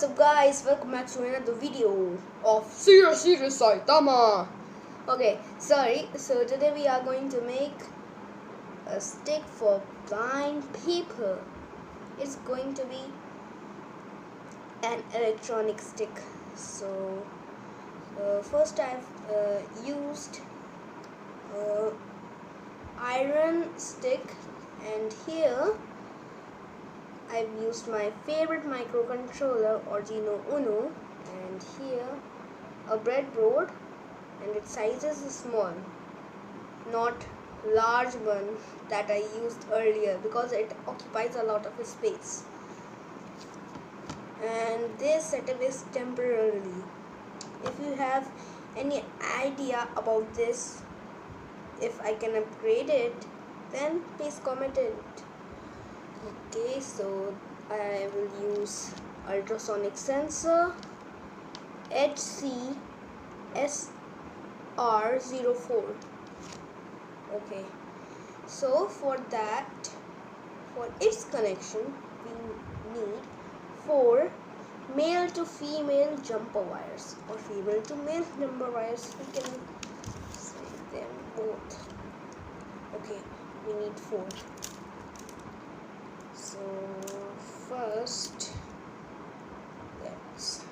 What's up guys, welcome back to another video of Serious Saitama. Okay, so today we are going to make a stick for blind people. It's going to be an electronic stick. So first I've used iron stick, and here I've used my favorite microcontroller Arduino Uno, and here a breadboard, and its size is small, not large one that I used earlier because it occupies a lot of space. And this setup is temporarily. If you have any idea about this, if I can upgrade it, then please comment it. Okay, so I will use ultrasonic sensor HCSR04. Okay, so for its connection, we need 4 male to female jumper wires, or female to male jumper wires. We can say them both. Okay, we need 4. So first, let's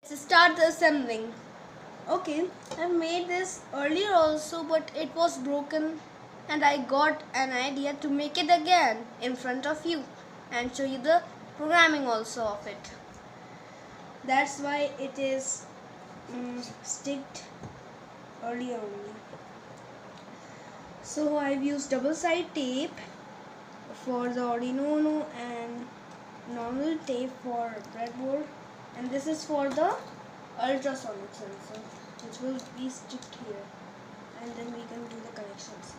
start the assembling. Okay, I made this earlier also, but it was broken, and I got an idea to make it again in front of you and show you the programming also of it. That's why it is sticked earlier only. So I've used double side tape for the Arduino Uno and normal tape for breadboard, and this is for the ultrasonic sensor, which will be sticked here, and then we can do the connections.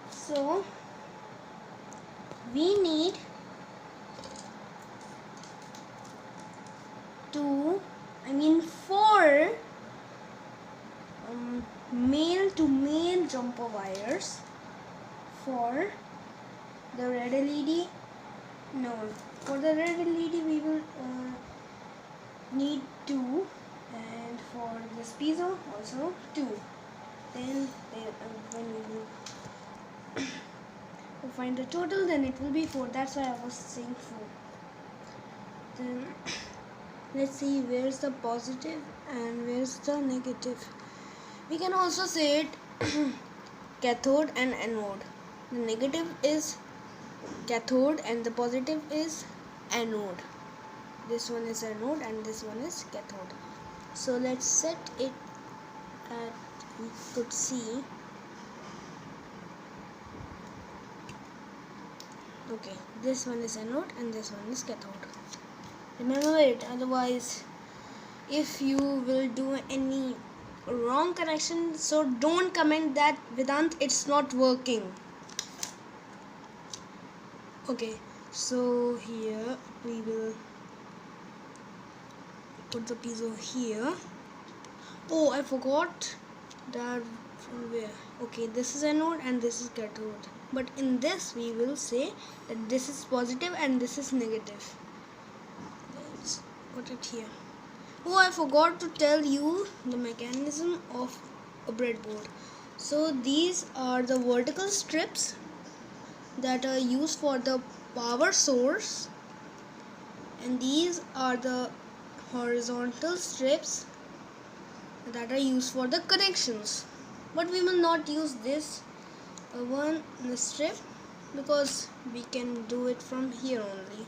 So we need 4 male to male jumper wires for the red LED. No, for the red LED we will need 2, and for this piezo also 2. Then when we will find the total, then it will be 4. That's why I was saying 4. Then let's see where's the positive and where's the negative. We can also say it cathode and anode. The negative is cathode and the positive is anode. This one is anode and this one is cathode. So let's set it at, you could see. Okay, this one is anode and this one is cathode. Remember it, otherwise if you will do any wrong connection, so don't comment that Vedant it's not working. Okay, so here we will put the piezo here. Oh, I forgot that from where. Okay, this is anode and this is cathode, but in this we will say that this is positive and this is negative. Let's put it here. Oh, I forgot to tell you the mechanism of a breadboard. So these are the vertical strips that are used for the power source, and these are the horizontal strips that are used for the connections. But we will not use this strip because we can do it from here only.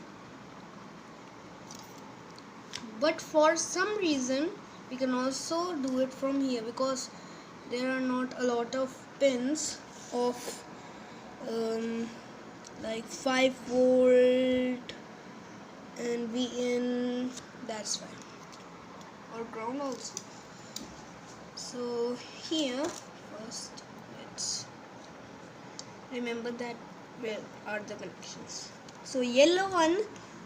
But for some reason we can also do it from here because there are not a lot of pins of like 5 volt and VN, that's why, or ground also. So here first let's remember that where are the connections. So yellow one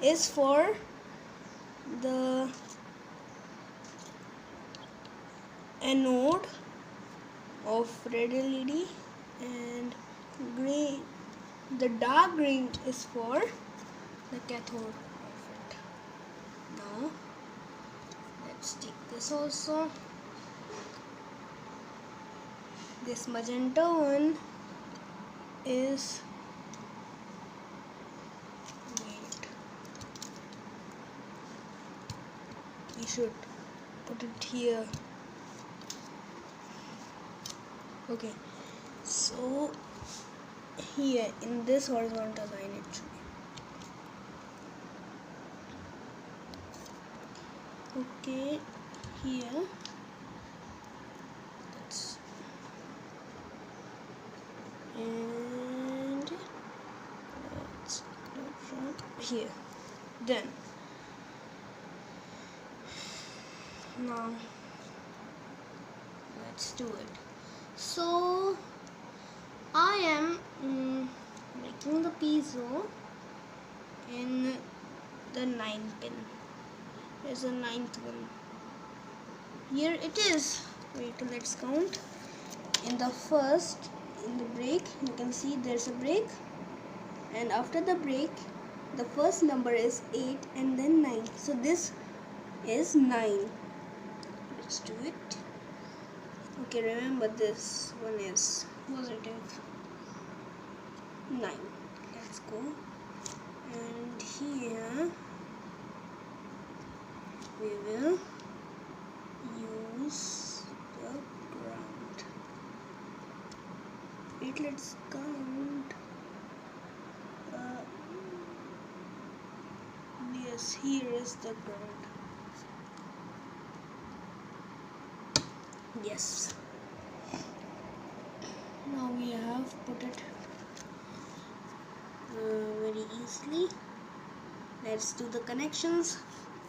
is for the anode of red LED, and green, the dark green is for the cathode of it. Now let's take this also. This magenta one is, wait, we should put it here. Okay, so here in this horizontal line it should be. Okay, here that's, and let's do it from here. Then now let's do it. So I am making the piezo in the 9th pin. There's a 9th one. Here it is. Wait, let's count. In the first, in the break, you can see there's a break, and after the break, the first number is 8 and then 9. So this is 9. Let's do it. Okay, remember this one is positive 9. Let's go. And here we will use the ground. Wait, let's count. Yes, here is the ground. Yes. Now we have put it very easily. Let's do the connections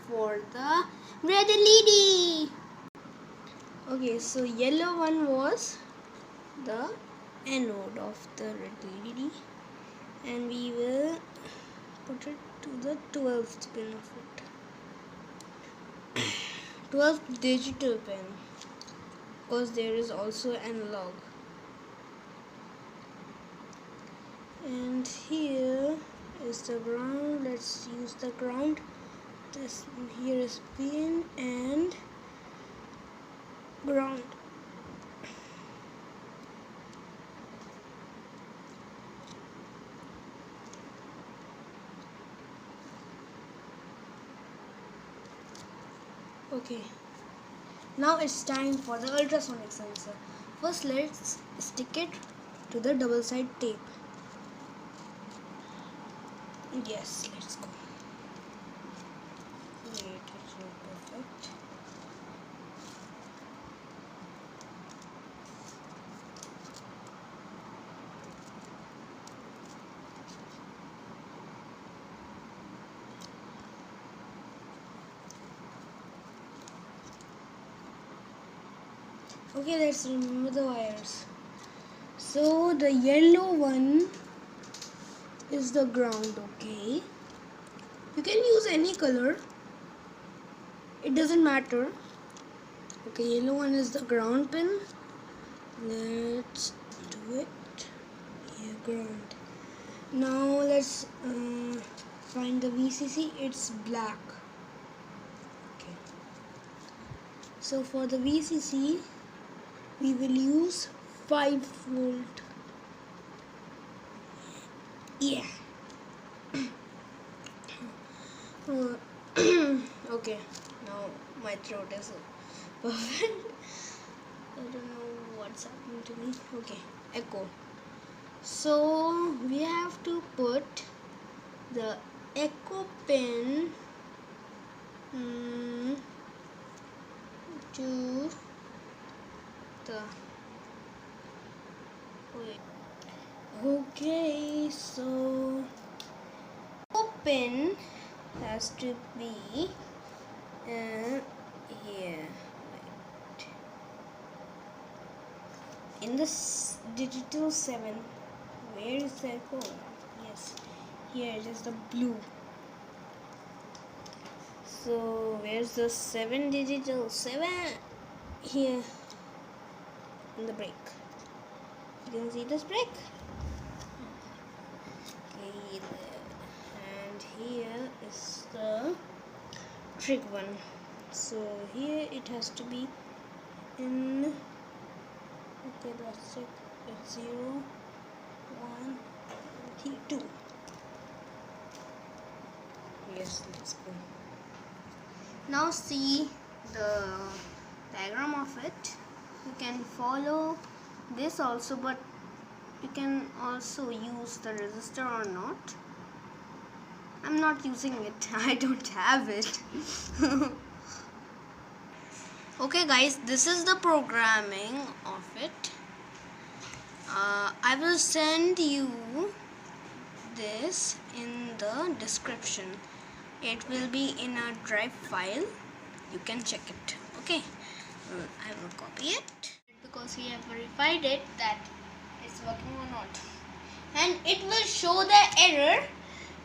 for the red LED. Okay, so yellow one was the anode of the red LED, and we will put it to the 12th pin of it. 12th digital pin, because there is also analog. And here is the ground. Let's use the ground. This here is pin and ground. Okay, now it's time for the ultrasonic sensor. First, let's stick it to the double side tape. Yes, let's go. Wait, it's not perfect. Okay, let's remove the wires. So the yellow one is the ground, okay? You can use any color. It doesn't matter. Okay, yellow one is the ground pin. Let's do it. Yeah, ground. Now let's find the VCC. It's black. Okay. So for the VCC, we will use 5 volt. Yeah. Okay, now my throat is perfect. I don't know what's happening to me. Okay, echo. So we have to put the echo pin to the okay, so pin has to be here, right, in this digital 7. Where is the echo? Yes, here it is, the blue. So where's the 7 digital 7? Here in the break. You can see this brick. Okay, and here is the trig one. So here it has to be in. Okay, let's check. It's 0, 1, 2. Yes, let's go. Now see the diagram of it. You can follow this also, but you can also use the resistor or not. I'm not using it. I don't have it. Okay guys, this is the programming of it. I will send you this in the description. It will be in a drive file. You can check it. Okay, I will copy it because we have verified it that it's working or not, and it will show the error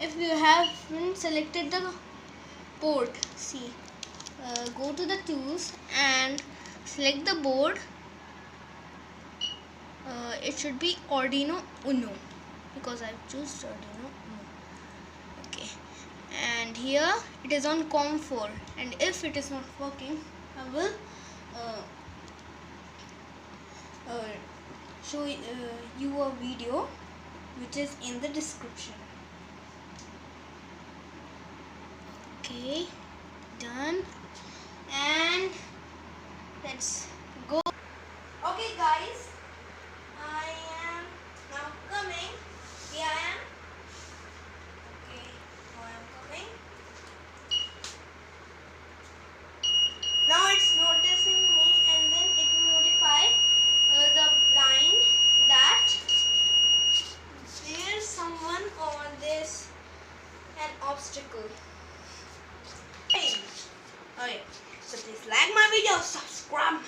if you haven't selected the port. See, go to the tools and select the board. It should be Arduino Uno because I've chosen Arduino Uno. Okay, and here it is on COM4, and if it is not working, I will show you a video which is in the description. Okay, done, and let's go. Okay guys, I am now coming. Here I am. Okay, now I am coming. Now it's noticing me, and then it will notify the blind that there's someone or there's an obstacle. Okay, so please like my video, subscribe